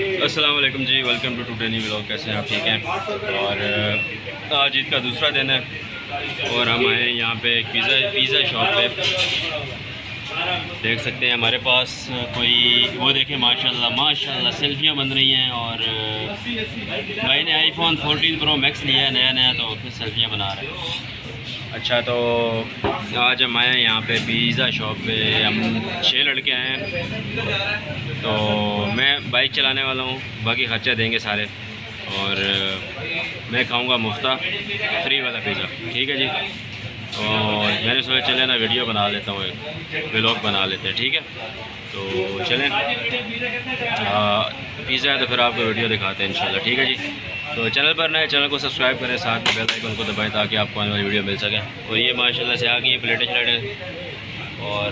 अस्सलाम वालेकुम जी, welcome to today new vlog. कैसे हैं आप? ठीक हैं। और आज ईद का दूसरा दिन है और हम आए हैं यहाँ पे एक पिज़्ज़ा शॉप पे। देख सकते हैं हमारे पास कोई वो देखें, माशाल्लाह सेल्फियाँ बन रही हैं। और भाई ने आईफोन 14 प्रो मैक्स लिया है नया, तो फिर सेल्फियाँ बना रहे हैं। अच्छा, तो आज हम आए हैं यहाँ पे पिज़्ज़ा शॉप पे। हम 6 लड़के आए हैं, तो मैं बाइक चलाने वाला हूँ, बाकी खर्चा देंगे सारे। और मैं खाऊंगा मुफ्ता फ्री वाला पिज़्ज़ा, ठीक है जी। और मैंने सोचा चले ना वीडियो बना लेता हूँ, व्लॉग बना लेते हैं, ठीक है। तो चलें, पिज़्ज़ा है तो फिर आपको वीडियो दिखाते हैं इंशाल्लाह, ठीक है जी। तो चैनल पर नए, चैनल को सब्सक्राइब करें, साथ में बेल आइकन को दबाएं ताकि आपको आने वाली वीडियो मिल सके। और ये माशाल्लाह से आ गई प्लेटें शलेटें। और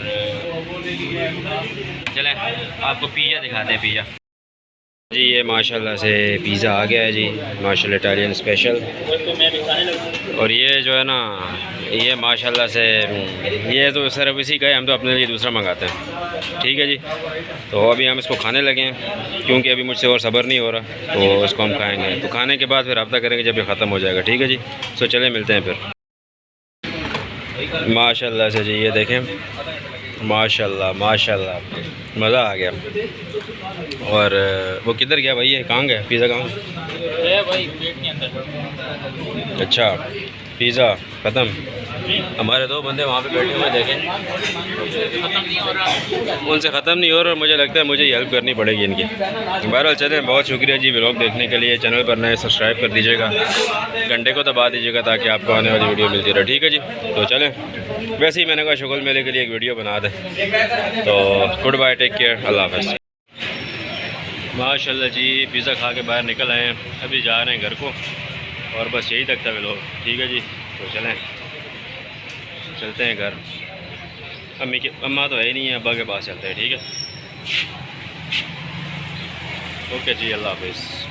चलें आपको पिज़्ज़ा दिखाते हैं। पिज़्ज़ा जी, ये माशाल्लाह से पिज़्ज़ा आ गया है जी, माशाल्लाह इटालियन स्पेशल। और ये जो है ना, ये माशाल्लाह से ये तो सिर्फ इसी का है, हम तो अपने लिए दूसरा मंगाते हैं, ठीक है जी। तो अभी हम इसको खाने लगे हैं क्योंकि अभी मुझसे और सब्र नहीं हो रहा, तो इसको हम खाएंगे। तो खाने के बाद फिर रब्ता करेंगे जब ये ख़त्म हो जाएगा, ठीक है जी। तो चले मिलते हैं फिर। माशाल्लाह से जी, ये देखें, माशाल्लाह मज़ा आ गया। और वो किधर गया भाई? ये कहाँ गया पिज़्ज़ा? कहाँ है भाई? प्लेट के अंदर। अच्छा, पिज़्ज़ा ख़त्म। हमारे दो बंदे वहाँ पे बैठे हुए देखें, उनसे ख़त्म नहीं हो रहा। और मुझे लगता है मुझे हेल्प करनी पड़ेगी इनकी। बहरहाल चलें, बहुत शुक्रिया जी व्लॉग देखने के लिए। चैनल पर नए सब्सक्राइब कर दीजिएगा, घंटे को दबा दीजिएगा ताकि आपको आने वाली वीडियो मिलती रहे, ठीक है जी। तो चलें, वैसे ही मैंने कहा शुगल मेले के लिए एक वीडियो बना दें। तो गुड बाय, टेक केयर, अल्लाह हाफ़िज़। माशाल्लाह जी, पिज़्ज़ा खा के बाहर निकल आए हैं, अभी जा रहे हैं घर को। और बस यही तक था व्लॉग, ठीक है जी। तो चलते हैं घर। अम्मा तो है ही नहीं है, अब्बा के पास चलते हैं, ठीक है। ओके जी, अल्लाह हाफ़िज़।